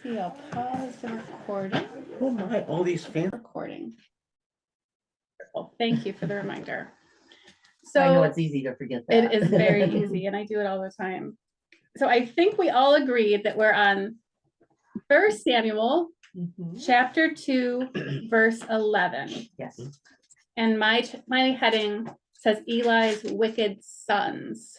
see, I'll pause the recording. Oh my, all these fans. Recording. Thank you for the reminder. So I know So it's easy to forget that. it is very easy, and I do it all the time. So I think we all agreed that we're on 1 Samuel chapter 2, verse 11. Yes. And my heading says Eli's wicked sons.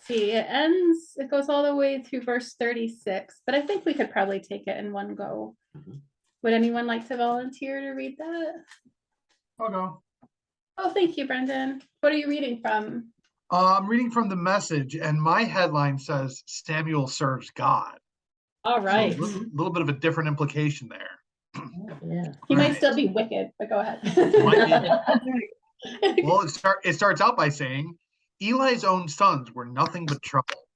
See, it goes all the way through verse 36, but I think we could probably take it in one go. Would anyone like to volunteer to read that? I'll go. Oh, thank you, Brendan. What are you reading from? I'm reading from the Message, and my headline says Samuel serves God. All right. So a little bit of a different implication there. Yeah. He might Right. still be wicked, but go ahead. Well, it starts out by saying Eli's own sons were nothing but trouble.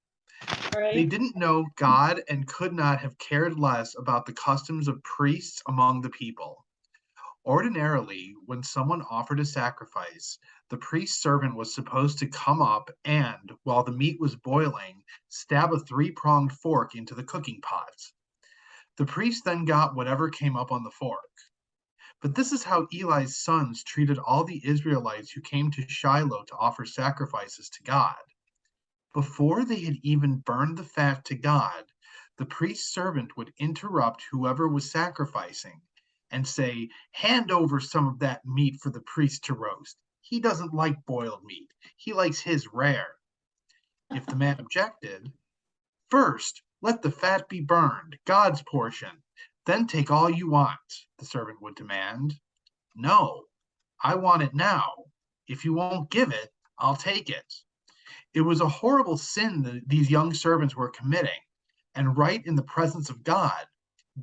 They Right. didn't know God and could not have cared less about the customs of priests among the people. Ordinarily, when someone offered a sacrifice, the priest's servant was supposed to come up and, while the meat was boiling, stab a three-pronged fork into the cooking pot. The priest then got whatever came up on the fork. But this is how Eli's sons treated all the Israelites who came to Shiloh to offer sacrifices to God. Before they had even burned the fat to God, the priest's servant would interrupt whoever was sacrificing and say, "Hand over some of that meat for the priest to roast. He doesn't like boiled meat. He likes his rare." If the man objected, "First, let the fat be burned, God's portion. Then take all you want," the servant would demand. "No, I want it now. If you won't give it, I'll take it." It was a horrible sin that these young servants were committing, and right in the presence of God,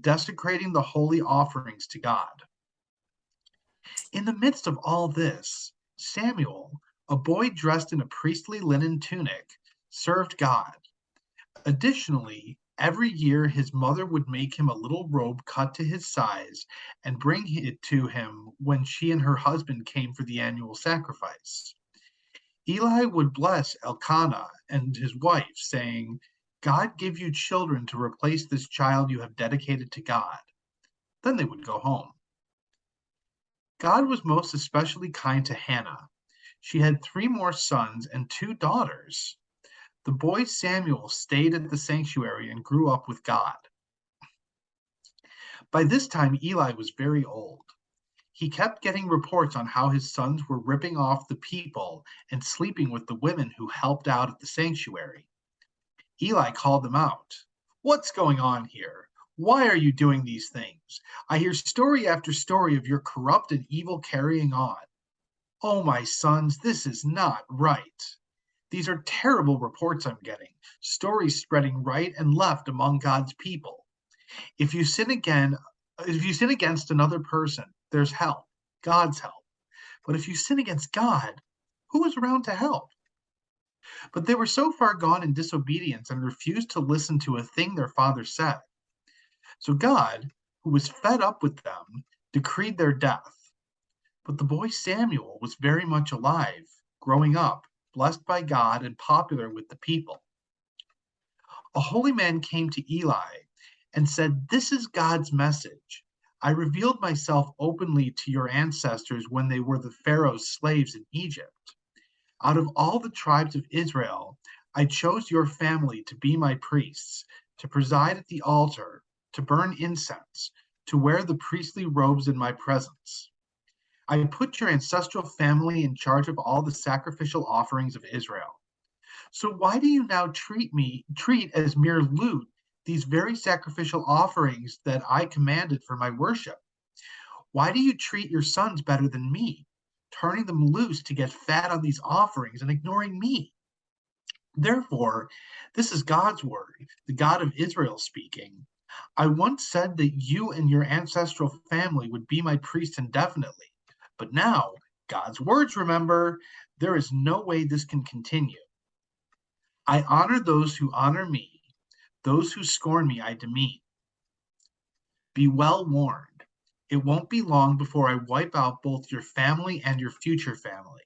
desecrating the holy offerings to God. In the midst of all this, Samuel, a boy dressed in a priestly linen tunic, served God. Additionally, every year his mother would make him a little robe cut to his size and bring it to him when she and her husband came for the annual sacrifice. Eli would bless Elkanah and his wife, saying, "God give you children to replace this child you have dedicated to God." Then they would go home. God was most especially kind to Hannah. She had 3 more sons and 2 daughters. The boy Samuel stayed at the sanctuary and grew up with God. By this time, Eli was very old. He kept getting reports on how his sons were ripping off the people and sleeping with the women who helped out at the sanctuary. Eli called them out. "What's going on here? Why are you doing these things? I hear story after story of your corrupt and evil carrying on. Oh, my sons, this is not right. These are terrible reports I'm getting, stories spreading right and left among God's people. If you sin against another person, there's help, God's help. But if you sin against God, who is around to help?" But they were so far gone in disobedience and refused to listen to a thing their father said. So God, who was fed up with them, decreed their death. But the boy Samuel was very much alive, growing up, blessed by God and popular with the people. A holy man came to Eli and said, "This is God's message. I revealed myself openly to your ancestors when they were the Pharaoh's slaves in Egypt. Out of all the tribes of Israel, I chose your family to be my priests, to preside at the altar, to burn incense, to wear the priestly robes in my presence. I put your ancestral family in charge of all the sacrificial offerings of Israel. So why do you now treat as mere loot these very sacrificial offerings that I commanded for my worship? Why do you treat your sons better than me, turning them loose to get fat on these offerings and ignoring me? Therefore, this is God's word, the God of Israel speaking. I once said that you and your ancestral family would be my priests indefinitely, but now, God's words, remember, there is no way this can continue. I honor those who honor me. Those who scorn me, I demean. Be well warned. It won't be long before I wipe out both your family and your future family.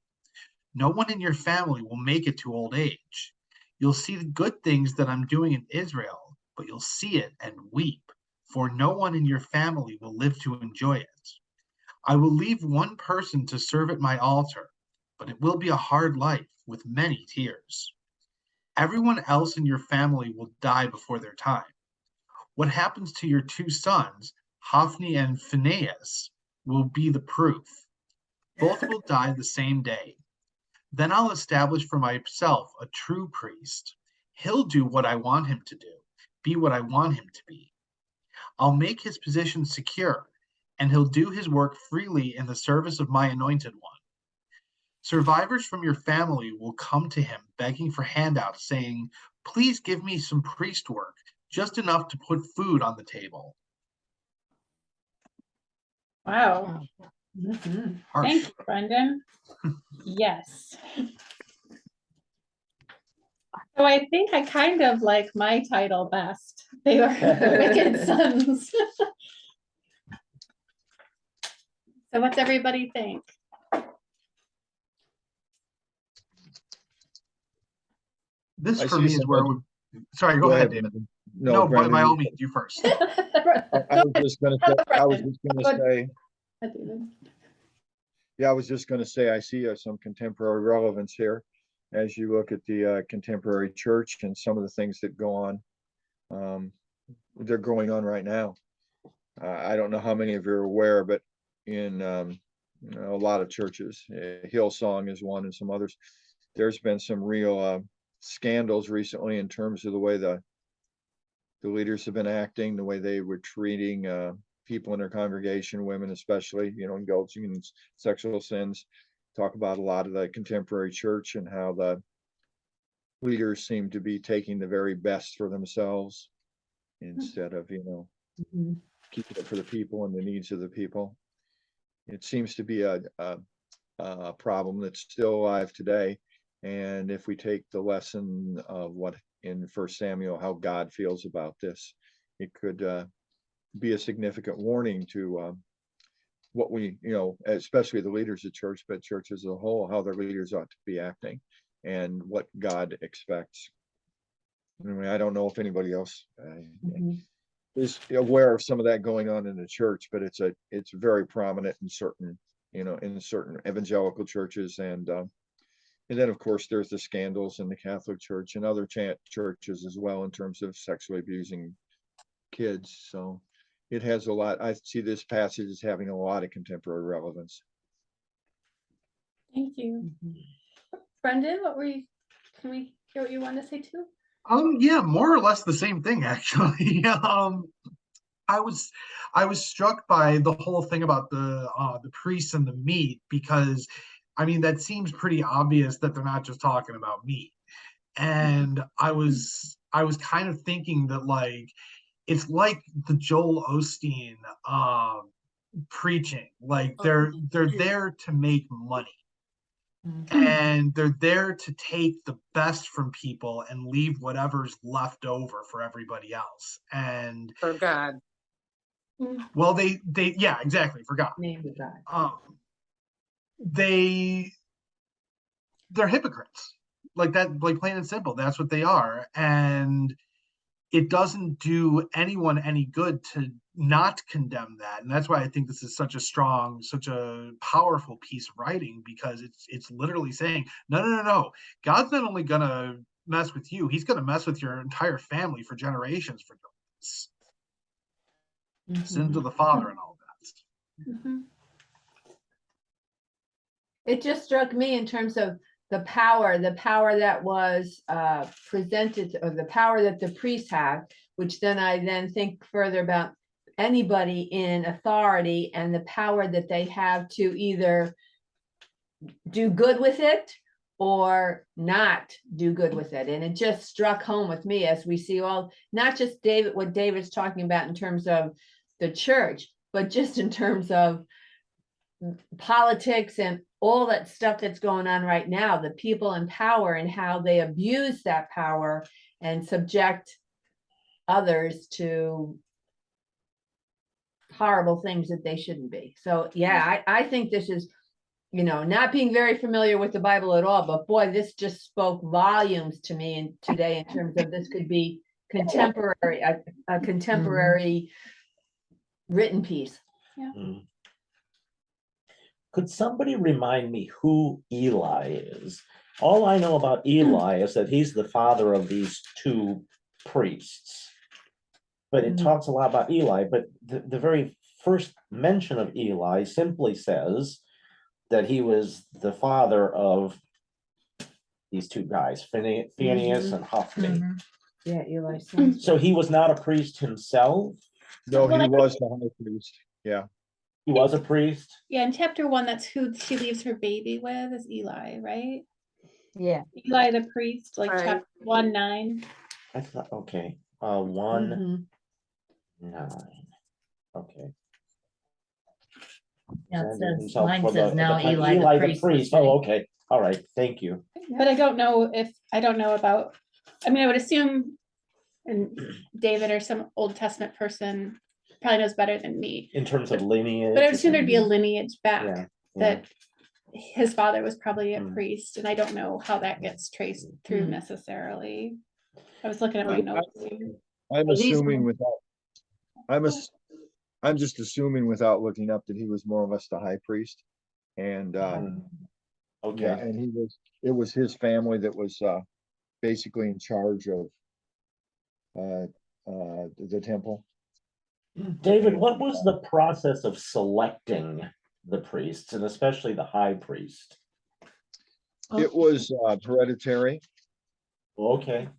No one in your family will make it to old age. You'll see the good things that I'm doing in Israel, but you'll see it and weep, for no one in your family will live to enjoy it. I will leave one person to serve at my altar, but it will be a hard life with many tears. Everyone else in your family will die before their time. What happens to your two sons, Hophni and Phinehas, will be the proof. Both will die the same day. Then I'll establish for myself a true priest. He'll do what I want him to do, be what I want him to be. I'll make his position secure, and he'll do his work freely in the service of my anointed one. Survivors from your family will come to him begging for handouts, saying, "Please give me some priest work, just enough to put food on the table." Wow. Harsh. Thank you, Brendan. Yes. So I think I kind of like my title best. They were wicked sons. So what's everybody think? This I for see me is where somebody- sorry, go ahead, David. Brendan. No, Brendan, by all you- means, you first. I was just gonna say, I was just gonna say, I was just gonna say, I see some contemporary relevance here as you look at the contemporary church and some of the things that go on. They're going on right now. I don't know how many of you are aware, but in a lot of churches, Hillsong is one and some others, there's been some real scandals recently in terms of the way the leaders have been acting, the way they were treating people in their congregation, women especially, indulging in sexual sins. Talk about a lot of the contemporary church and how the leaders seem to be taking the very best for themselves instead of, keeping it for the people and the needs of the people. It seems to be a problem that's still alive today. And if we take the lesson of what in 1 Samuel, how God feels about this, it could be a significant warning to what we, especially the leaders of church, but church as a whole, how their leaders ought to be acting and what God expects. I mean, I don't know if anybody else is aware of some of that going on in the church, but it's very prominent in certain, in certain evangelical churches. And then, of course, there's the scandals in the Catholic Church and other churches as well in terms of sexually abusing kids. So it has a lot. I see this passage as having a lot of contemporary relevance. Thank you. Brendan, can we hear what you want to say too? Yeah, more or less the same thing, actually. I was struck by the whole thing about the priests and the meat, because I mean that seems pretty obvious that they're not just talking about meat. And I was kind of thinking that it's like the Joel Osteen preaching. Like they're there to make money. And they're there to take the best from people and leave whatever's left over for everybody else. And For God. well, they yeah, exactly, for God. Name of God. They're hypocrites. Like that, like plain and simple. That's what they are. And it doesn't do anyone any good to not condemn that. And that's why I think this is such a powerful piece of writing, because it's literally saying, no. God's not only gonna mess with you, he's gonna mess with your entire family for generations for this. Sins of the father and all that. It just struck me in terms of the power that was presented, or the power that the priests have, which then I think further about anybody in authority and the power that they have to either do good with it or not do good with it. And it just struck home with me as we see not just what David's talking about in terms of the church, but just in terms of politics and all that stuff that's going on right now, the people in power and how they abuse that power and subject others to horrible things that they shouldn't be. So yeah, I think this is you know, not being very familiar with the Bible at all, but boy, this just spoke volumes to me in today in terms of this could be contemporary, a contemporary written piece. Mm. Could somebody remind me who Eli is? All I know about Eli is that he's the father of these two priests. But it talks a lot about Eli, but the very first mention of Eli simply says that he was the father of these two guys, Phineas and Hophni. Yeah, Eli Sanders. So he was not a priest himself. No, Well, he I- was the high priest. Yeah. He was a priest. Yeah, in chapter 1, that's who she leaves her baby with, is Eli, right? Yeah. Eli the priest, like Right. chapter 1:9. I thought, okay, Mm-hmm. 1:9. Okay. Yeah, it And says, himself mine for says now the Eli the priest. Oh, okay, all right, thank you. But I don't know about, I mean, I would assume, and David or some Old Testament person probably knows better than me, In terms of lineage. but I would assume there'd be a lineage back Yeah, that his father was probably a Mm. priest, and I don't know how that gets traced through necessarily. I was looking at my notes. I'm Well, these- assuming without, I'm just assuming without looking up that he was more or less the high priest. And, Okay. yeah, and it was his family that was, basically in charge of, the temple. David, what was the process of selecting the priests, and especially the high priest? It was, hereditary. Okay,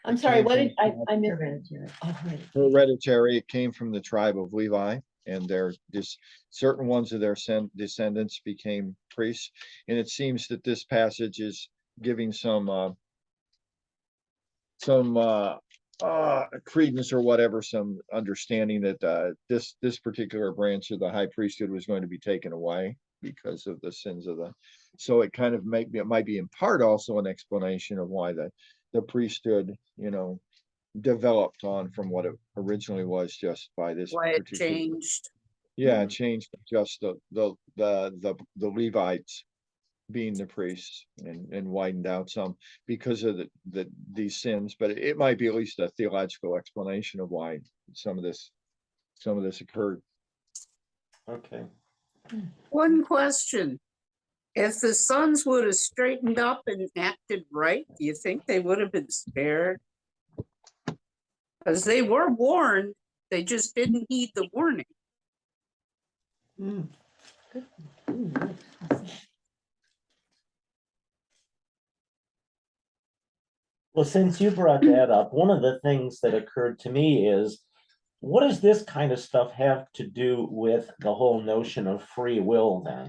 I'm sorry, what did I missed? Hereditary. Oh, right. Hereditary. It came from the tribe of Levi, and certain ones of their descendants became priests. And it seems that this passage is giving some credence or whatever, some understanding that this particular branch of the high priesthood was going to be taken away because of the sins of so it kind of it might be in part also an explanation of why the priesthood, developed on from what it originally was just by this Why it particular. changed. Yeah, it changed to just the Levites being the priests and widened out some because of these sins, but it might be at least a theological explanation of why some of this occurred. okay. One question. If the sons would have straightened up and acted right, do you think they would have been spared? Because they were warned, they just didn't heed the warning. Well, since you brought that up, one of the things that occurred to me is, what does this kind of stuff have to do with the whole notion of free will then?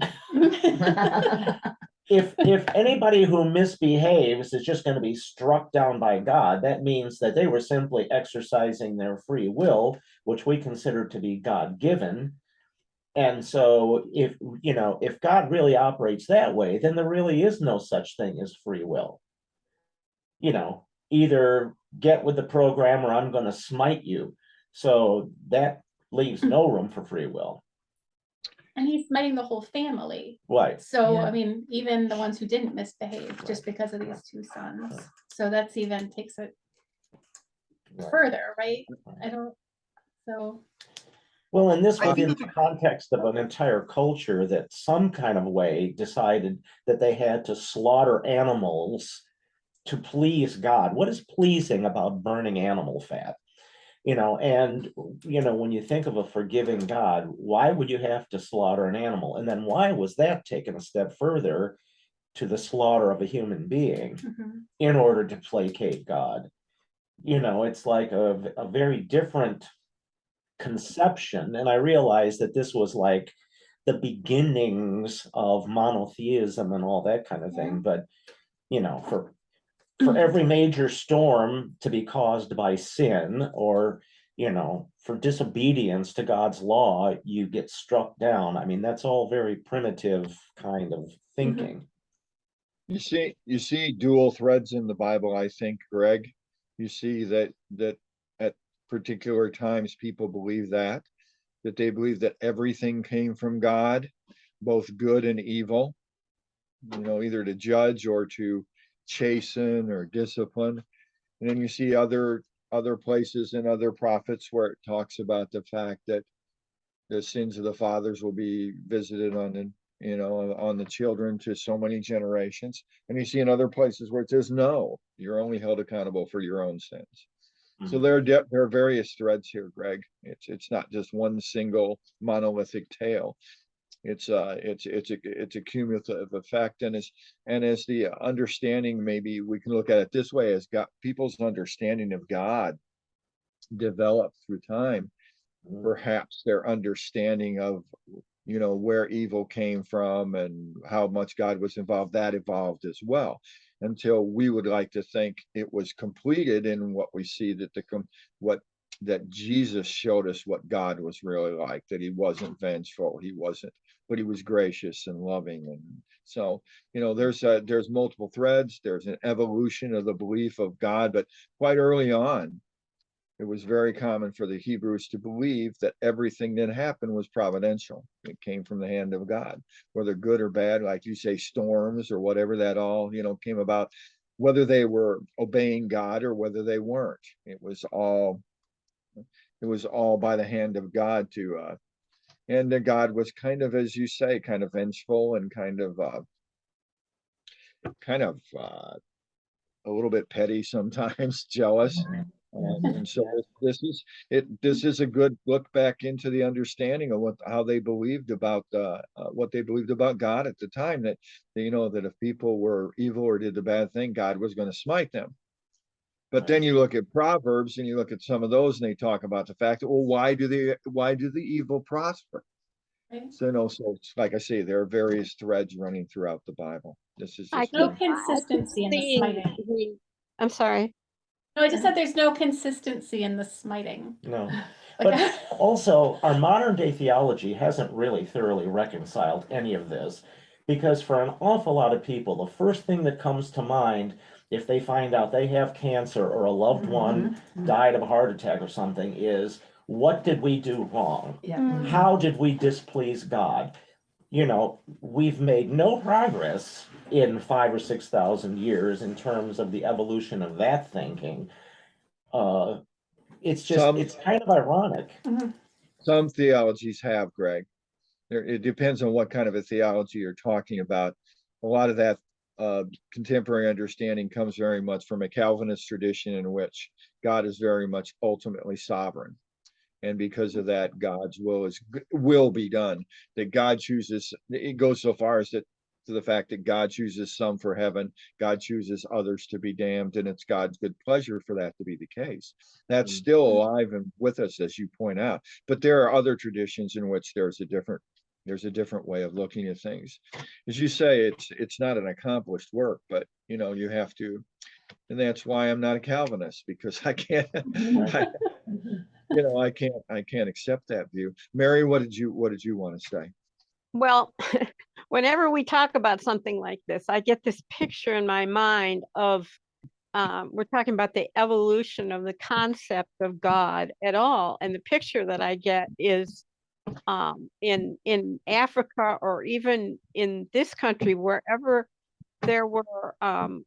If anybody who misbehaves is just going to be struck down by God, that means that they were simply exercising their free will, which we consider to be God-given. And so if God really operates that way, then there really is no such thing as free will. Either get with the program or I'm going to smite you. So that leaves no room for free will. And he's smiting the whole family. Right. So, Yeah. I mean, even the ones who didn't misbehave just because of these two sons. So that's even takes it further, right? Well, and this I was think in it's the context of an entire culture that some kind of way decided that they had to slaughter animals to please God. What is pleasing about burning animal fat? When you think of a forgiving God, why would you have to slaughter an animal? And then why was that taken a step further to the slaughter of a human being in order to placate God? It's like a very different conception. And I realized that this was like the beginnings of monotheism and all that kind of thing. But, for every major storm to be caused by sin or, for disobedience to God's law, you get struck down. I mean, that's all very primitive kind of thinking. You see dual threads in the Bible, I think, Greg. You see that at particular times people believe that they believe that everything came from God, both good and evil, either to judge or to chasten or discipline. And then you see other places and other prophets where it talks about the fact that the sins of the fathers will be visited on the children to so many generations. And you see in other places where it says, no, you're only held accountable for your own sins. So there are various threads here, Greg. It's not just one single monolithic tale. It's a cumulative effect, and as the understanding, maybe we can look at it this way, as people's understanding of God developed through time, perhaps their understanding of where evil came from and how much God was involved, that evolved as well, until we would like to think it was completed in what we see that Jesus showed us what God was really like, that he wasn't vengeful, but he was gracious and loving. And so, there's multiple threads, there's an evolution of the belief of God, but quite early on, it was very common for the Hebrews to believe that everything that happened was providential. It came from the hand of God, whether good or bad, like you say, storms or whatever, that all, came about, whether they were obeying God or whether they weren't. It was all by the hand of God and that God was kind of, as you say, kind of vengeful and kind of a little bit petty sometimes, jealous. And so this is a good look back into the understanding of how they believed about what they believed about God at the time, that that if people were evil or did the bad thing, God was going to smite them. But then you look at Proverbs and you look at some of those, and they talk about the fact that, well, why do the evil prosper? Right. So it's like I say, there are various threads running throughout the Bible. This is just No consistency in the smiting. I'm sorry. No, I just said there's no consistency in the smiting. No, Like, but also our modern day theology hasn't really thoroughly reconciled any of this, because for an awful lot of people, the first thing that comes to mind if they find out they have cancer or a loved one died of a heart attack or something is, what did we do wrong? Yeah. How did we displease God? We've made no progress in 5,000 or 6,000 years in terms of the evolution of that thinking. It's kind of ironic. Some theologies have, Greg. It depends on what kind of a theology you're talking about. A lot of that contemporary understanding comes very much from a Calvinist tradition in which God is very much ultimately sovereign. And because of that, God's will be done. That God chooses, it goes so far as to the fact that God chooses some for heaven, God chooses others to be damned, and it's God's good pleasure for that to be the case. That's still alive and with us, as you point out. But there are other traditions in which there's a different way of looking at things. As you say, it's not an accomplished work, but you have to, and that's why I'm not a Calvinist, because I can't. I can't accept that view. Mary, what did you want to say? Well, whenever we talk about something like this, I get this picture in my mind of we're talking about the evolution of the concept of God at all. And the picture that I get is in Africa, or even in this country, wherever there were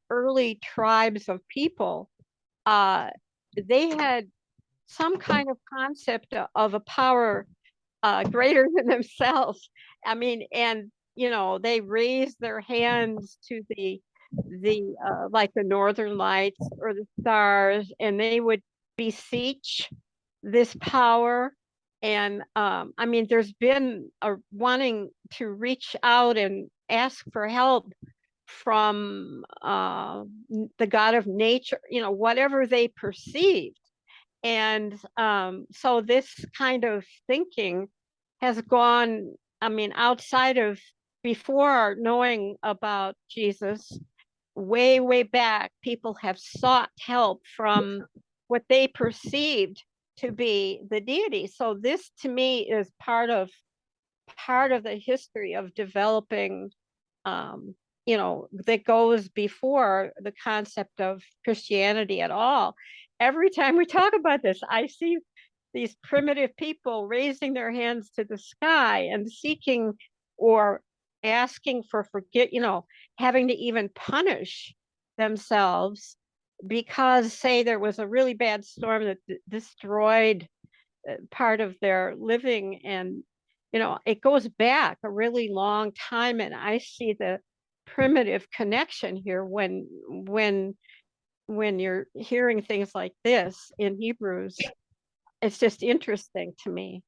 early tribes of people, they had some kind of concept of a power greater than themselves. I mean, and they raised their hands to the like the northern lights or the stars, and they would beseech this power. And I mean, there's been a wanting to reach out and ask for help from the God of nature, whatever they perceived. And so this kind of thinking has gone, I mean, outside of before knowing about Jesus, way, way back, people have sought help from what they perceived to be the deity. So this to me is part of the history of developing that goes before the concept of Christianity at all. Every time we talk about this, I see these primitive people raising their hands to the sky and seeking or asking for having to even punish themselves because, say, there was a really bad storm that destroyed part of their living, and it goes back a really long time, and I see the primitive connection here when you're hearing things like this in Hebrews. It's just interesting to me.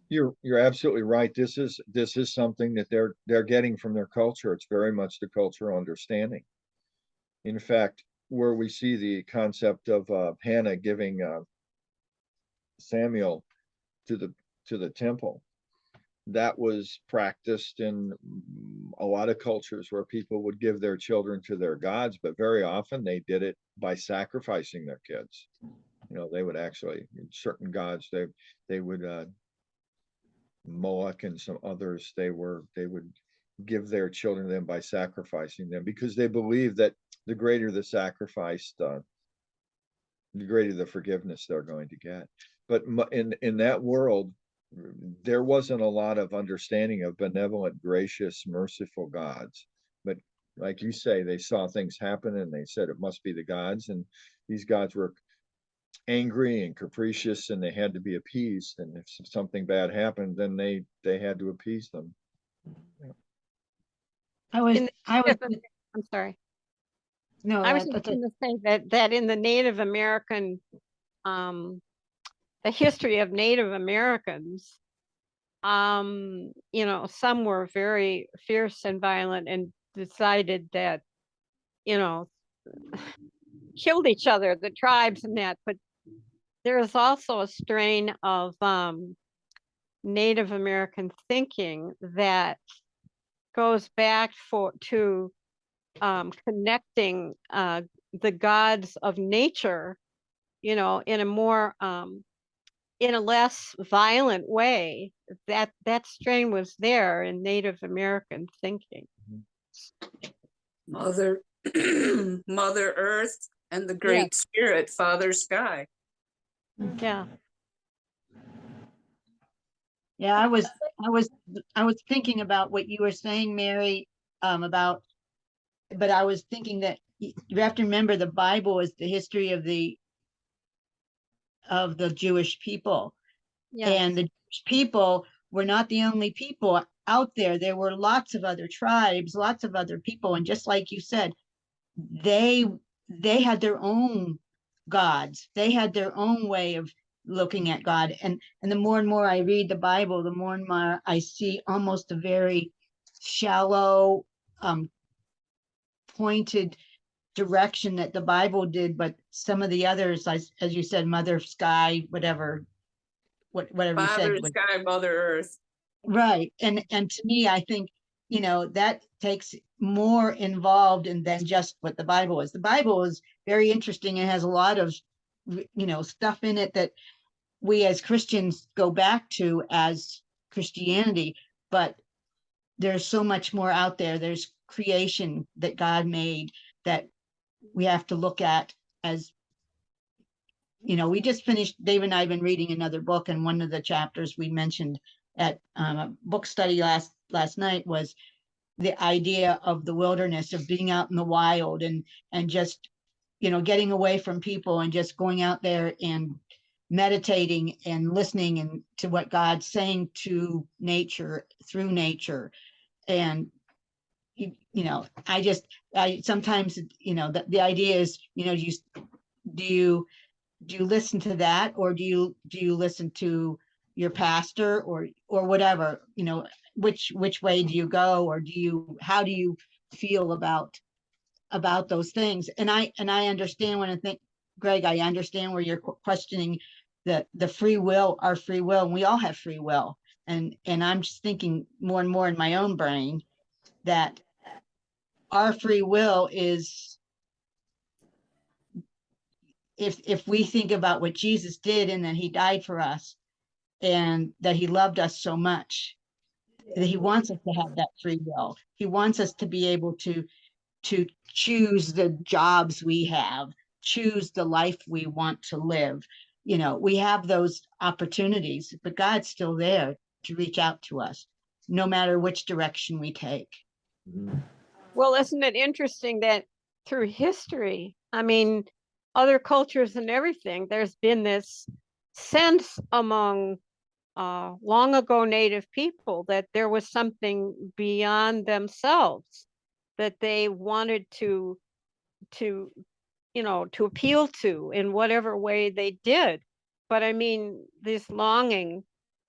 You're absolutely right. This is something that they're getting from their culture. It's very much the cultural understanding. In fact, where we see the concept of Hannah giving Samuel to the temple, that was practiced in a lot of cultures where people would give their children to their gods, but very often they did it by sacrificing their kids. They would actually, certain gods, they would Moloch and some others, they would give their children to them by sacrificing them, because they believed that the greater the sacrifice, the greater the forgiveness they're going to get. But in that world, there wasn't a lot of understanding of benevolent, gracious, merciful gods. But like you say, they saw things happen and they said it must be the gods, and these gods were angry and capricious, and they had to be appeased. And if something bad happened, then they had to appease them. I'm sorry. No, I was just going to say that in the Native American, the history of Native Americans, some were very fierce and violent and decided that, killed each other, the tribes and that. But there is also a strain of Native American thinking that goes back to connecting the gods of nature, in a more in a less violent way. That strain was there in Native American thinking. Mother Earth and the Great Spirit, Father Sky. Yeah. Yeah, I was thinking about what you were saying, Mary, but I was thinking that you have to remember the Bible is the history of the Jewish people. Yes. And the Jewish people were not the only people out there. There were lots of other tribes, lots of other people. And just like you said, they had their own gods. They had their own way of looking at God. And the more and more I read the Bible, the more and more I see almost a very shallow, pointed direction that the Bible did, but some of the others, as you said, Mother Sky, whatever you said. Father Sky, Mother Earth. Right. And to me, I think, that takes more involved than just what the Bible is. The Bible is very interesting. It has a lot of, stuff in it that we as Christians go back to as Christianity, but there's so much more out there. There's creation that God made that we have to look at as, we just finished, Dave and I have been reading another book, and one of the chapters we mentioned at a book study last night was the idea of the wilderness, of being out in the wild and just, getting away from people and just going out there and meditating and listening and to what God's saying to nature, through nature. And I sometimes, the idea is, do you listen to that, or do you listen to your pastor or whatever, which way do you go, or how do you feel about those things? And I understand when I think, Greg, I understand where you're questioning the free will, our free will, and we all have free will. And I'm just thinking more and more in my own brain that our free will is, if we think about what Jesus did and that he died for us and that he loved us so much, that he wants us to have that free will. He wants us to be able to choose the jobs we have, choose the life we want to live. We have those opportunities, but God's still there to reach out to us. no matter which direction we take. Mhm. Well, isn't it interesting that through history, I mean, other cultures and everything, there's been this sense among long ago native people that there was something beyond themselves that they wanted to to appeal to in whatever way they did. But I mean, this longing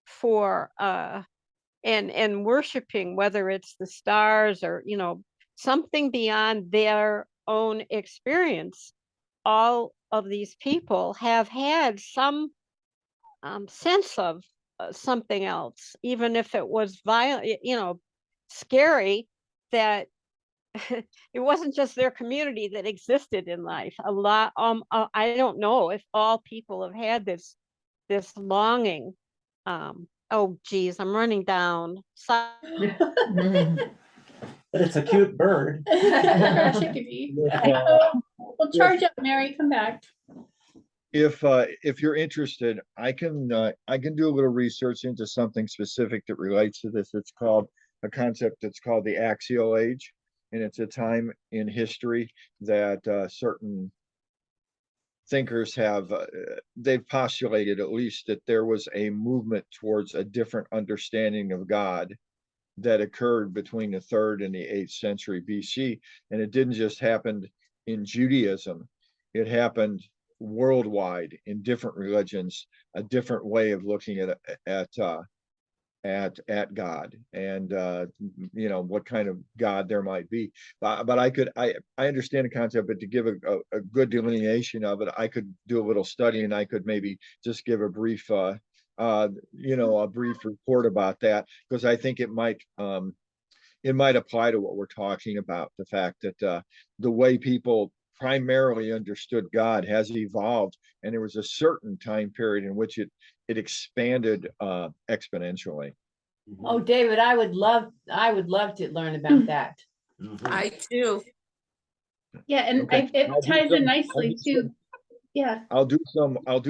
for and worshiping, whether it's the stars or something beyond their own experience, all of these people have had some sense of something else, even if it was violent, scary, that it wasn't just their community that existed in life. A lot, I don't know if all people have had this longing. Oh geez, I'm running down. But it's a cute bird. Chickadee. We'll charge up, Mary, come back. If you're interested, I can do a little research into something specific that relates to this. It's called a concept that's called the Axial Age, and it's a time in history that certain thinkers have they've postulated at least that there was a movement towards a different understanding of God that occurred between the 3rd and the 8th century BC, and it didn't just happen in Judaism; it happened worldwide in different religions, a different way of looking at God, and what kind of God there might be. But I understand the concept, but to give a good delineation of it, I could do a little study, and I could maybe just give a brief a brief report about that, because I think it might apply to what we're talking about. The fact that the way people primarily understood God has evolved, and there was a certain time period in which it expanded exponentially. Oh, David, I would love to learn about that. Mhm. I too. Yeah, and Okay. it I'll do ties some- in nicely too. Yeah. I'll do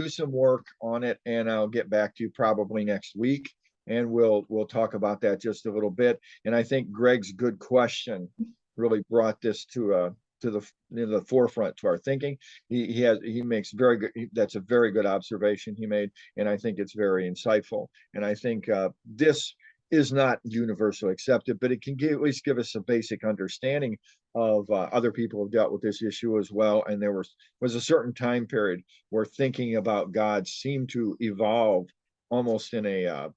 some work on it, and I'll get back to you probably next week, and we'll talk about that just a little bit. And I think Greg's good question really brought this to the forefront to our thinking. He makes very good. That's a very good observation he made, and I think it's very insightful. And I think this is not universally accepted, but it can at least give us a basic understanding of other people have dealt with this issue as well. And there was a certain time period where thinking about God seemed to evolve almost in a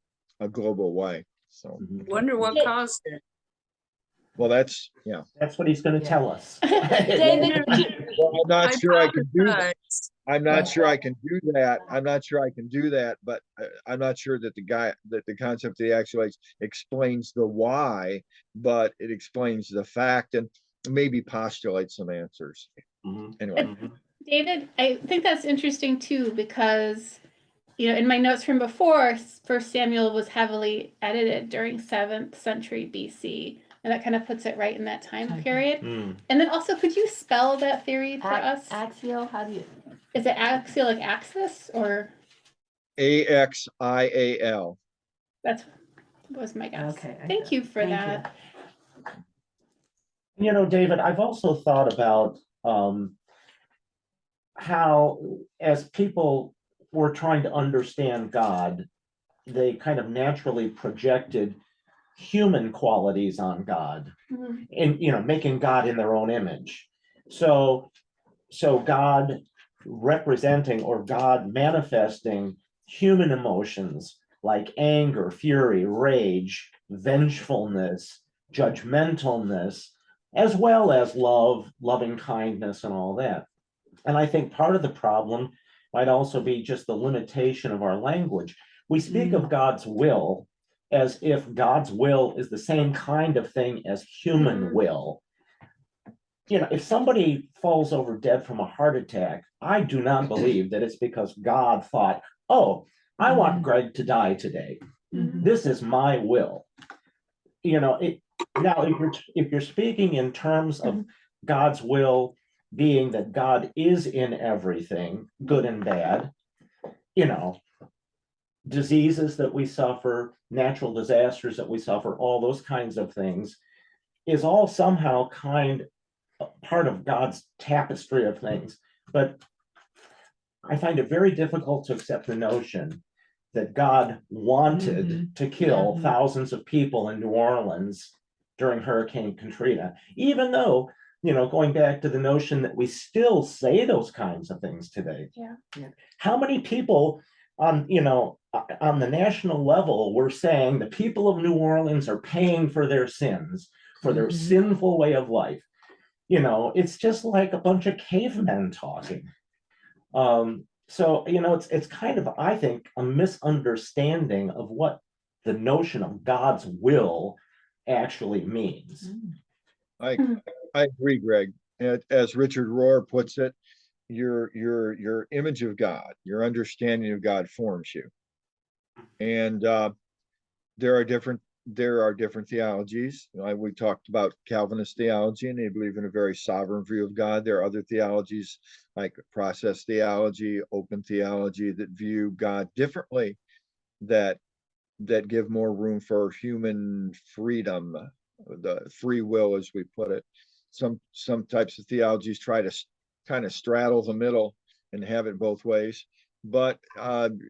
global way. So, Mhm. Wonder what Yeah. caused it. well, that's That's what he's going to Yeah. tell us. David, well, I'm not sure I can do that. apologize. I'm not sure I can do that. I'm not sure I can do that, but I'm not sure that the concept of the Axial Age explains the why, but it explains the fact and maybe postulates some answers. Mhm. Anyway, Mhm. David, I think that's interesting too, because in my notes from before, First Samuel was heavily edited during 7th century BC, and that kind of puts it right in that time period. Mm. And then also, could you spell that theory for us? Axial, how do you? Is it axial like axis, or AXIAL. that was my guess? Okay, Thank you for thank you. that. David, I've also thought about how, as people were trying to understand God, they kind of naturally projected human qualities on God, Mhm. and making God in their own image. So God representing, or God manifesting human emotions like anger, fury, rage, vengefulness, judgmentalness, as well as love, loving kindness, and all that. And I think part of the problem might also be just the limitation of our language. We speak of God's will as if God's will is the same kind of thing as human will. If somebody falls over dead from a heart attack, I do not believe that it's because God thought, oh, I want Greg to die today. Mhm. This is my will. Now, if you're speaking in terms of God's will being that God is in everything, good and bad, diseases that we suffer, natural disasters that we suffer, all those kinds of things, is all somehow part of God's tapestry of things. But I find it very difficult to accept the notion that God wanted to kill thousands of people in New Orleans during Hurricane Katrina, even though, going back to the notion that we still say those kinds of things today. Yeah. How many people on the national level were saying the people of New Orleans are paying for their sins, for their sinful way of life? It's just like a bunch of cavemen talking. So it's kind of, I think, a misunderstanding of what the notion of God's will actually means. I agree, Greg. As Richard Rohr puts it, your image of God, your understanding of God forms you. And there are different theologies. We talked about Calvinist theology, and they believe in a very sovereign view of God. There are other theologies like process theology, open theology, that view God differently, that give more room for human freedom, the free will, as we put it. Some types of theologies try to kind of straddle the middle and have it both ways. But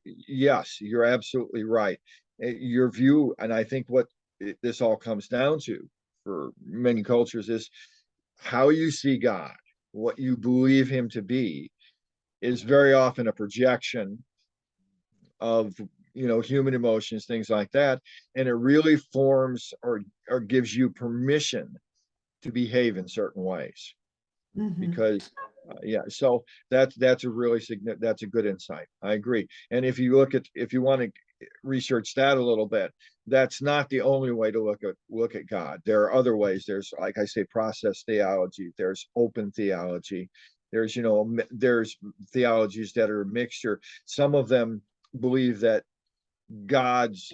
yes, you're absolutely right. Your view, and I think what this all comes down to for many cultures, is how you see God, what you believe him to be, is very often a projection of human emotions, things like that, and it really forms or gives you permission to behave in certain ways. Because so that's a really significant, that's a good insight. I agree. And if you want to research that a little bit, that's not the only way to look at God. There are other ways. There's, like I say, process theology, there's open theology, there's there's theologies that are a mixture. Some of them believe that God's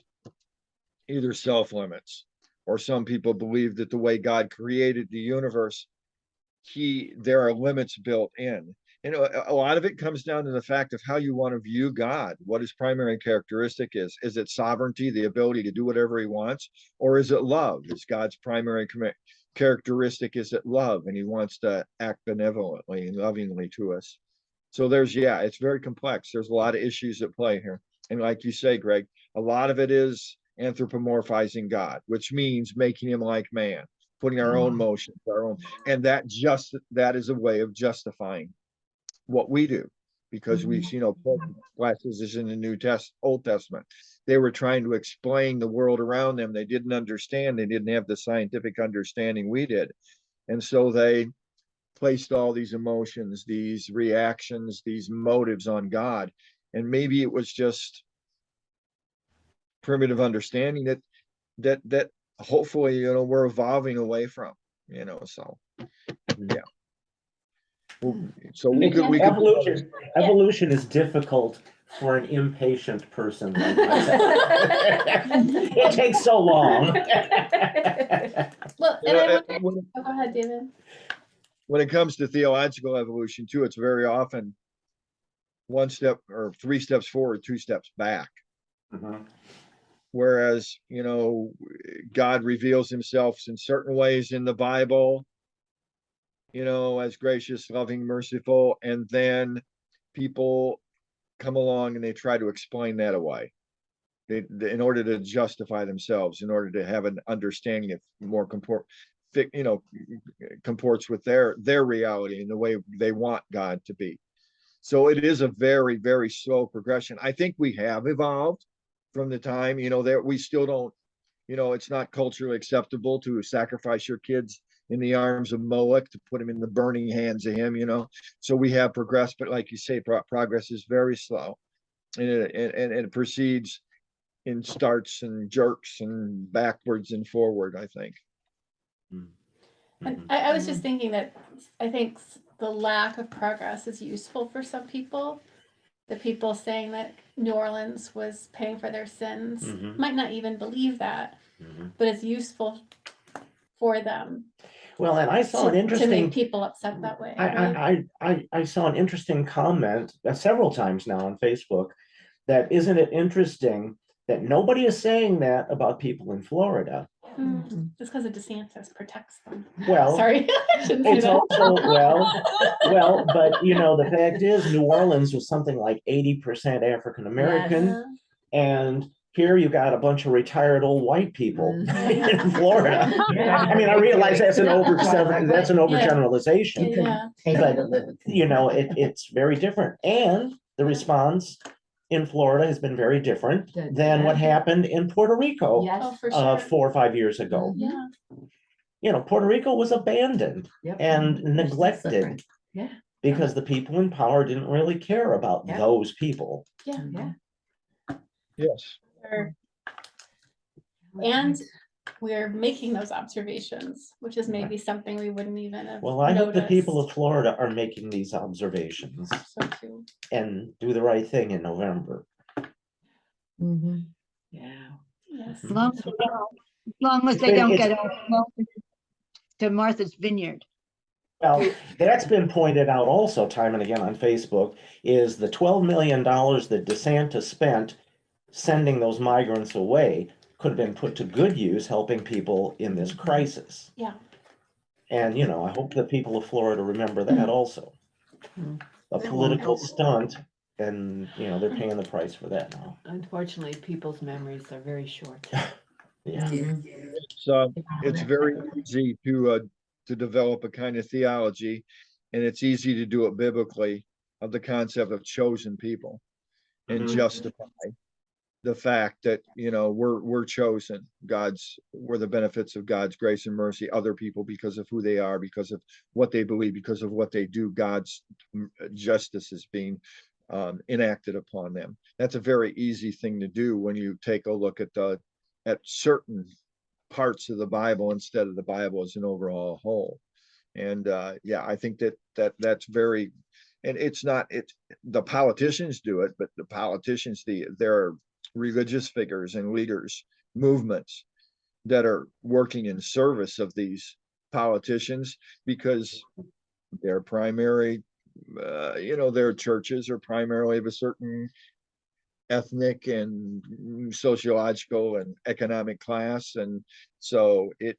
either self-limits, or some people believe that the way God created the universe, there are limits built in. A lot of it comes down to the fact of how you want to view God, what his primary characteristic is. Is it sovereignty, the ability to do whatever he wants? Or is it love? Is God's primary characteristic, is it love? And he wants to act benevolently and lovingly to us. So it's very complex. There's a lot of issues at play here. And like you say, Greg, a lot of it is anthropomorphizing God, which means making him like man, putting our own motions, and that is a way of justifying what we do, because we've seen classes in the Old Testament. They were trying to explain the world around them. They didn't understand. They didn't have the scientific understanding we did, and so they placed all these emotions, these reactions, these motives on God. And maybe it was just primitive understanding that hopefully we're evolving away from. So yeah. So evolution is difficult for an impatient person like myself. It takes so long. Well, and go ahead, David. When it comes to theological evolution too, it's very often one step or three steps forward, two steps back. Whereas, God reveals himself in certain ways in the Bible, as gracious, loving, merciful, and then people come along and they try to explain that away. In order to justify themselves, in order to have an understanding of more comports with their reality and the way they want God to be. So it is a very, very slow progression. I think we have evolved from the time, that we still don't, it's not culturally acceptable to sacrifice your kids in the arms of Moloch, to put him in the burning hands of him, So we have progressed, but like you say, progress is very slow, and it proceeds in starts and jerks and backwards and forward, I think. And I was just thinking that I think the lack of progress is useful for some people. The people saying that New Orleans was paying for their sins might not even believe that, but it's useful for them. Well, and I saw an interesting, to make people upset that way. I saw an interesting comment several times now on Facebook that isn't it interesting that nobody is saying that about people in Florida? Just because of DeSantis protects them. Well, Sorry. Shouldn't say it's that. also, well, but you know, the fact is New Orleans was something like 80% African American. And here you got a bunch of retired old white people in Florida. I mean, I realize that's an overgeneralization, Yeah. but you know, it's very different. And the response in Florida has been very different than what happened in Puerto Rico Oh, for sure. 4 or 5 years ago. Yeah. You know, Puerto Rico was abandoned and neglected Yeah. because the people in power didn't really care about Yeah. those people. Yeah. Yeah. Yes. Sure. And we're making those observations, which is maybe something we wouldn't even have Well, I hope the people noticed. of Florida are making these observations So too. and do the right thing in November. Yeah. Yes. As long as they don't get off to Martha's Vineyard. Well, that's been pointed out also time and again on Facebook, is the $12 million that DeSantis spent sending those migrants away could have been put to good use helping people in this crisis. Yeah. And, you know, I hope the people of Florida remember that also. A political stunt, and, you know, they're paying the price for that now. Unfortunately, people's memories are very short. Yeah. It's very easy to develop a kind of theology, and it's easy to do it biblically, of the concept of chosen people and justify the fact that, you know, we're chosen. We're the benefits of God's grace and mercy. Other people, because of who they are, because of what they believe, because of what they do, God's justice is being enacted upon them. That's a very easy thing to do when you take a look at certain parts of the Bible instead of the Bible as an overall whole. And yeah, I think that's very, and it's not, the politicians do it, but the politicians, there are religious figures and leaders, movements that are working in service of these politicians because their primary, you know, their churches are primarily of a certain ethnic and sociological and economic class. And so it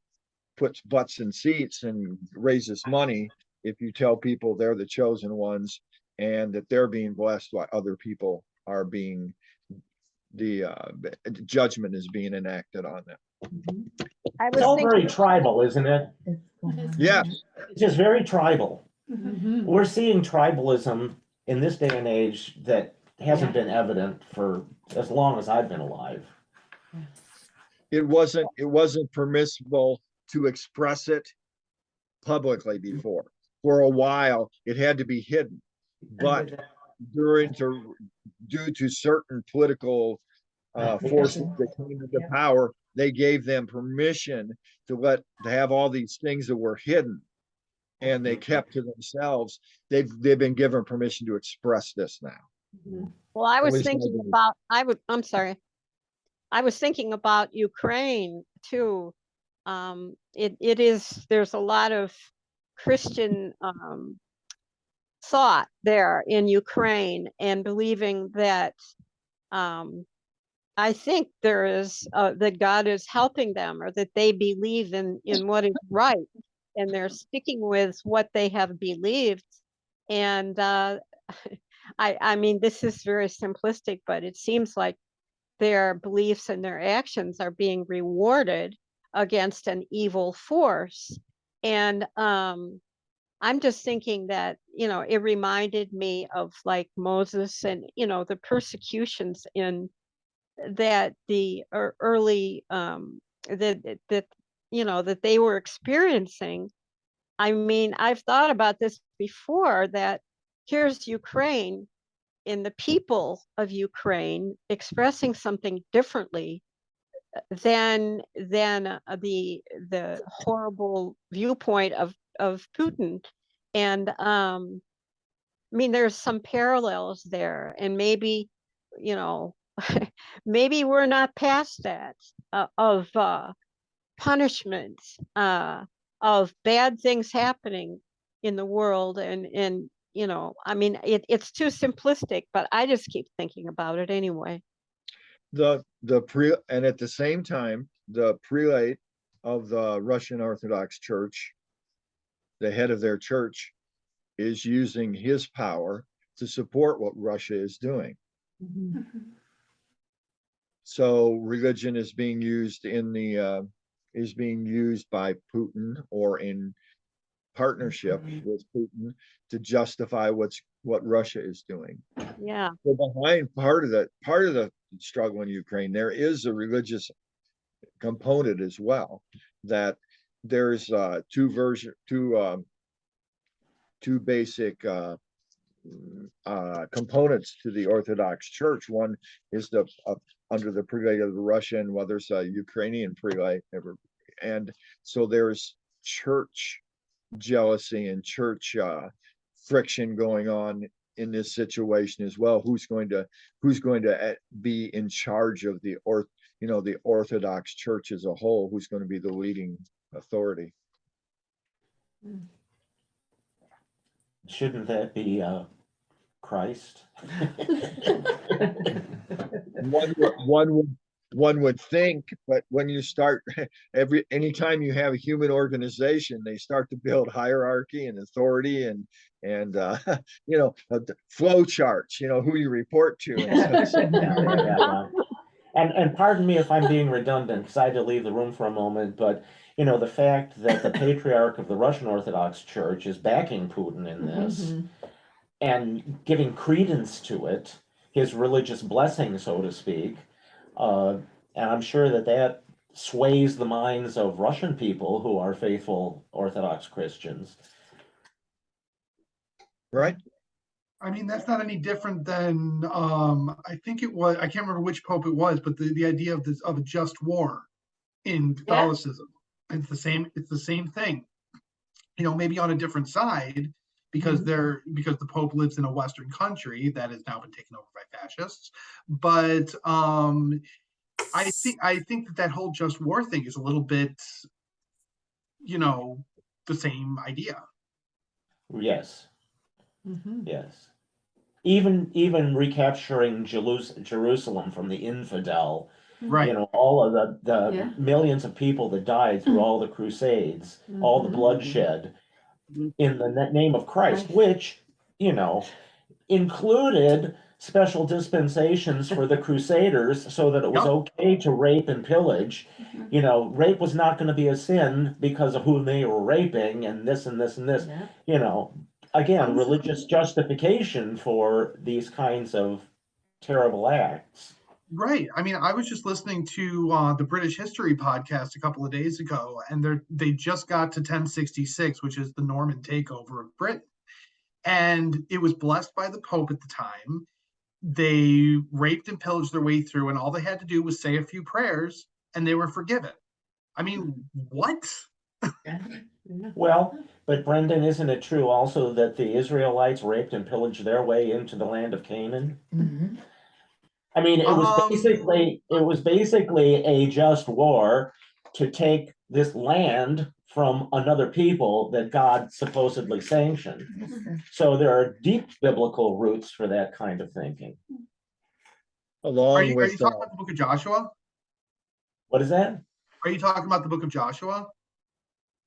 puts butts in seats and raises money if you tell people they're the chosen ones and that they're being blessed while other people are being, the judgment is being enacted on them. I It's was all very thinking, tribal, isn't it? Yes. It's just very tribal. Mhm. We're seeing tribalism in this day and age that hasn't been evident for as long as I've been alive. It wasn't permissible to express it publicly before. For a while, it had to be hidden. But due to certain political forces that came into power, they gave them permission to have all these things that were hidden, and they kept to themselves. They've been given permission to express this now. well, I At was least I thinking believe. about, I'm sorry. I was thinking about Ukraine too. There's a lot of Christian thought there in Ukraine, and believing that I think there is that God is helping them, or that they believe in what is right, and they're sticking with what they have believed. And I mean, this is very simplistic, but it seems like their beliefs and their actions are being rewarded against an evil force. And I'm just thinking that, you know, it reminded me of like Moses and, you know, the persecutions in that the early that you know, that they were experiencing. I mean, I've thought about this before, that here's Ukraine, in the people of Ukraine expressing something differently than the horrible viewpoint of Putin. And I mean, there's some parallels there, and maybe, you know, maybe we're not past that of punishment, of bad things happening in the world, and I mean, it's too simplistic, but I just keep thinking about it anyway. And at the same time, the prelate of the Russian Orthodox Church, the head of their church, is using his power to support what Russia is doing. Mhm. So religion is being used by Putin, or in partnership with Putin, to justify what Russia is doing. Yeah. So behind part of the struggle in Ukraine, there is a religious component as well. That there's two basic components to the Orthodox Church. One is under the prelate of the Russian, well, there's a Ukrainian prelate, and so there's church jealousy and church friction going on in this situation as well. Who's going to be in charge of the Orthodox Church as a whole? Who's going to be the leading authority? Shouldn't that be Christ? One would think, but when you start anytime you have a human organization, they start to build hierarchy and authority and flow charts, who you report to. Yeah. And pardon me if I'm being redundant, because I had to leave the room for a moment, but the fact that the patriarch of the Russian Orthodox Church is backing Putin in this and giving credence to it, his religious blessing, so to speak, and I'm sure that sways the minds of Russian people who are faithful Orthodox Christians. Right. I mean, that's not any different than I think it was, I can't remember which pope it was, but the idea of a just war in Catholicism. It's the same thing. Maybe on a different side, because because the Pope lives in a Western country that has now been taken over by fascists. But I think that whole just war thing is a little bit, the same idea. Yes. Yes. Even recapturing Jerusalem from the infidel, right? All of the millions of people that died through all the crusades, all the bloodshed in the name of Christ, which included special dispensations for the crusaders so that it was okay to rape and pillage. Rape was not going to be a sin because of who they were raping, and this and this and this. Again, religious justification for these kinds of terrible acts. Right. I mean, I was just listening to the British History podcast a couple of days ago, and they just got to 1066, which is the Norman takeover of Britain. And it was blessed by the Pope at the time. They raped and pillaged their way through, and all they had to do was say a few prayers, and they were forgiven. I mean, what? Well, but Brendan, isn't it true also that the Israelites raped and pillaged their way into the land of Canaan? I mean, it was basically a just war to take this land from another people that God supposedly sanctioned. So there are deep biblical roots for that kind of thinking. Are you talking about the book of Joshua? What is that? Are you talking about the book of Joshua?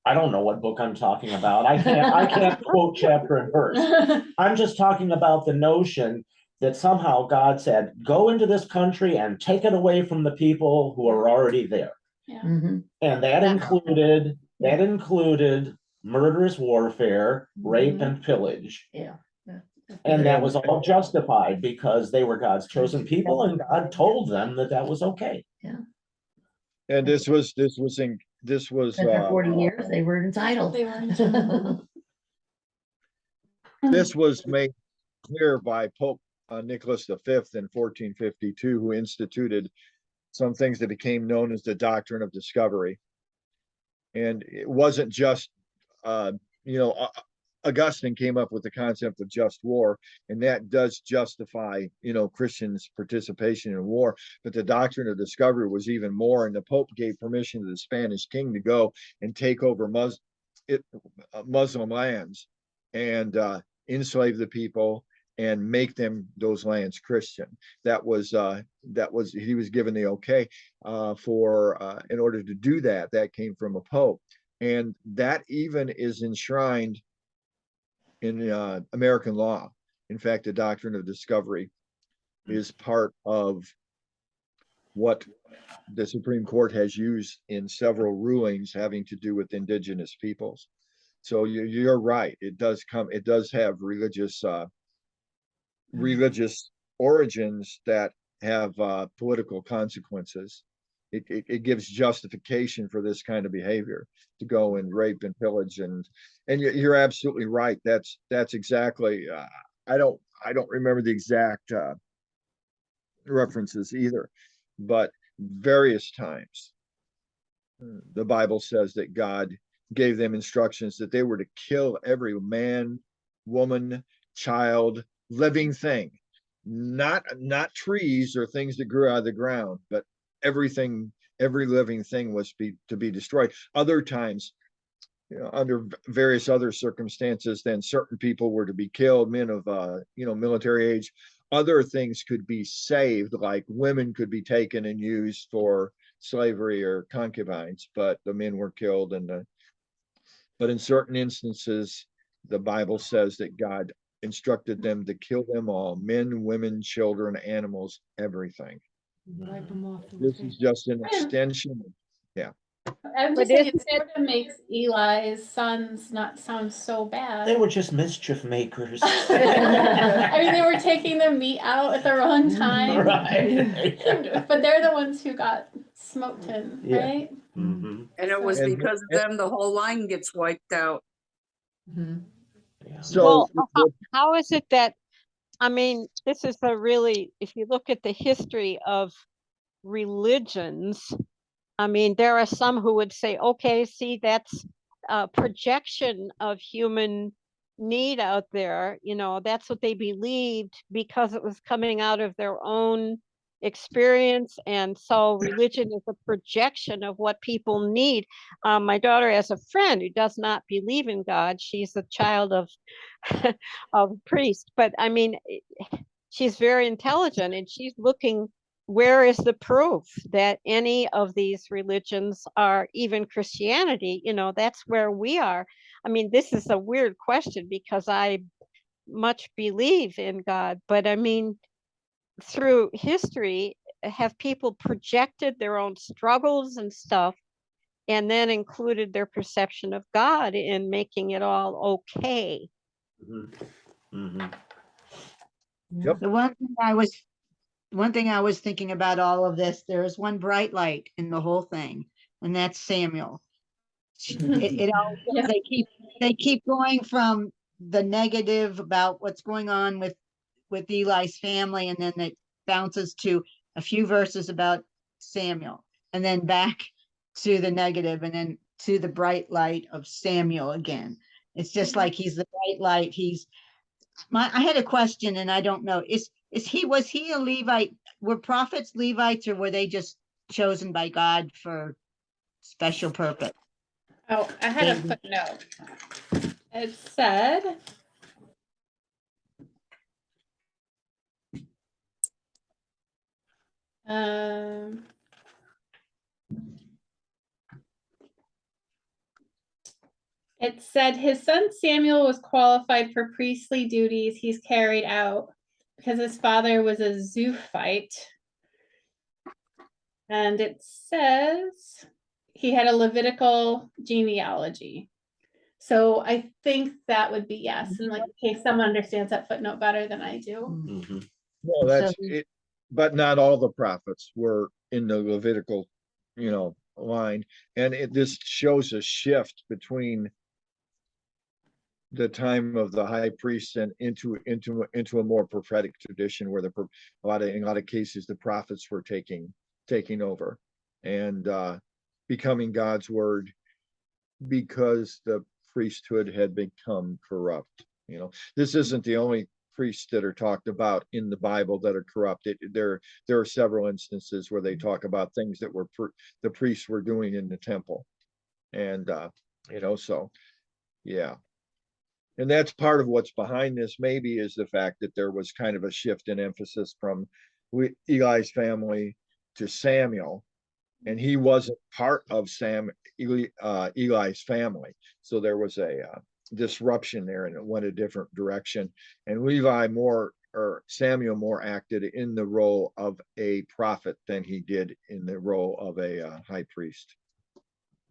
I don't know what book I'm talking about. I can't quote chapter and verse. I'm just talking about the notion that somehow God said, go into this country and take it away from the people who are already there. And that included murderous warfare, rape and pillage. And that was all justified because they were God's chosen people, and God told them that was okay. And this was for 40 years they were entitled. This was made clear by Pope Nicholas V in 1452, who instituted some things that became known as the Doctrine of Discovery. And it wasn't just Augustine came up with the concept of just war, and that does justify Christians' participation in war. But the Doctrine of Discovery was even more, and the Pope gave permission to the Spanish king to go and take over Muslim lands, and enslave the people and make them, those lands, Christian. That was he was given the okay for in order to do that. That came from a pope, and that even is enshrined in American law. In fact, the Doctrine of Discovery is part of what the Supreme Court has used in several rulings having to do with indigenous peoples. So you're right. It does have religious origins that have political consequences. It gives justification for this kind of behavior, to go and rape and pillage, and you're absolutely right. That's exactly. I don't remember the exact references either, but various times the Bible says that God gave them instructions that they were to kill every man, woman, child, living thing, not trees or things that grew out of the ground, but everything, every living thing was to be destroyed. Other times, under various other circumstances, then certain people were to be killed, men of military age. Other things could be saved, like women could be taken and used for slavery or concubines, but the men were killed. But in certain instances, the Bible says that God instructed them to kill them all: men, women, children, animals, everything. Wipe them off. This is just an extension. Yeah. I'm But just saying, isn't it sort of makes Eli's sons not sound so bad. They were just mischief makers. I mean, they were taking the meat out at the wrong time. Right. But they're the ones who got smoked in, Yeah. right? Mhm. And it was And- because of them, the whole line gets wiped out. Yeah. So Well, how is it that, I mean, this is a really, if you look at the history of religions, I mean, there are some who would say, okay, see, that's a projection of human need out there. That's what they believed because it was coming out of their own experience. And so religion is a projection of what people need. My daughter has a friend who does not believe in God. She's a child of of a priest, but I mean, she's very intelligent, and she's looking, where is the proof that any of these religions are, even Christianity, that's where we are. I mean, this is a weird question because I much believe in God, but I mean, through history, have people projected their own struggles and stuff and then included their perception of God in making it all okay? Mhm. Mhm. Yep. The one thing I was thinking about all of this, there is one bright light in the whole thing, and that's Samuel. It all, Yeah. they keep going from the negative about what's going on with Eli's family, and then it bounces to a few verses about Samuel, and then back to the negative, and then to the bright light of Samuel again. It's just like he's the bright light. I had a question, and I don't know. Was he a Levite? Were prophets Levites, or were they just chosen by God for special purpose? Oh, I had a footnote. It said, it said his son Samuel was qualified for priestly duties he's carried out because his father was a zoophyte. And it says he had a Levitical genealogy. So I think that would be yes. And like, in case someone understands that footnote better than I do. Mhm. Well, that's it, but not all the prophets were in the Levitical, line, and this shows a shift between the time of the high priest and into a more prophetic tradition, where in a lot of cases the prophets were taking over and becoming God's word, because the priesthood had become corrupt. This isn't the only priests that are talked about in the Bible that are corrupt. There are several instances where they talk about things that the priests were doing in the temple, and so yeah. And that's part of what's behind this, maybe, is the fact that there was kind of a shift in emphasis from Eli's family to Samuel, and he wasn't part of Eli's family. So there was a disruption there, and it went a different direction. And Samuel more acted in the role of a prophet than he did in the role of a high priest.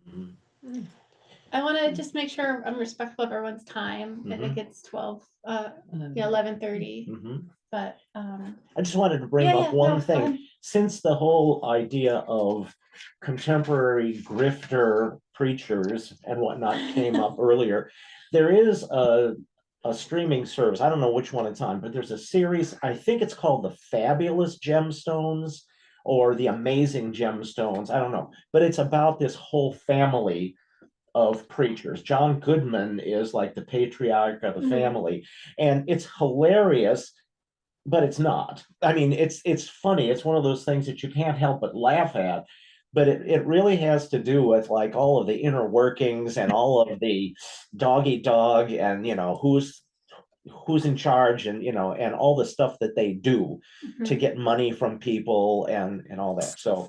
Mhm. I want to just make sure I'm respectful of everyone's time. I think it's 11:30, Mhm. but I just wanted to bring Yeah, up yeah, one no, thing. fine. Since the whole idea of contemporary grifter preachers and whatnot came up earlier, there is a streaming service. I don't know which one it's on, but there's a series. I think it's called The Fabulous Gemstones or The Amazing Gemstones. I don't know, but it's about this whole family of preachers. John Goodman is like the patriarch of the Mhm. family, and it's hilarious, but it's not. I mean, it's funny. It's one of those things that you can't help but laugh at, but it really has to do with like all of the inner workings and all of the dog eat dog, and who's in charge, and and all the stuff that they do to get money from people and all that. So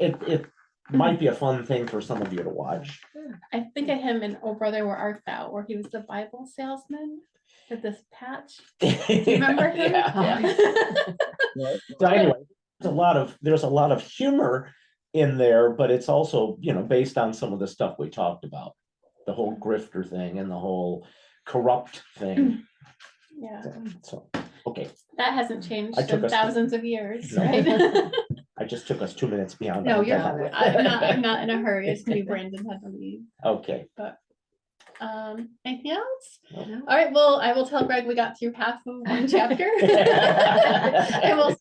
it might be a fun thing for some of you to watch. I think of him in Oh Brother, Where Art Thou, where he was the Bible salesman with this patch. Do you remember him? So anyway, there's a lot of humor in there, but it's also based on some of the stuff we talked about, the whole grifter thing and the whole corrupt thing. Yeah, So okay, that hasn't changed I took in us- thousands of years, No. right? I just took us 2 minutes beyond. No, our you're deadline. I'm not in a hurry. It's gonna be Brandon had to leave. Okay. But anything else? No. All right, well, I will tell Greg we got through half of one chapter. And we'll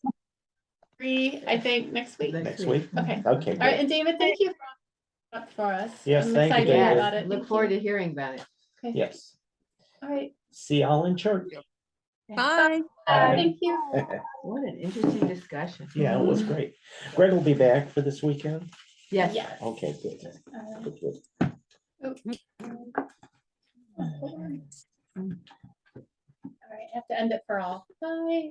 see, I think, next week. Next week. Okay. Okay. All right, Good. and David, thank you for us. Yes, I'm thank you, excited David. about it. Look Thank forward you. to hearing about it. Okay. Yes. All right. See y'all in church. Bye. Thank you. What an interesting discussion. Yeah, it was great. Greg will be back for this weekend. Yes. Yes. Okay, good. Good, good. Oh. All right, I have to end it for all. Bye.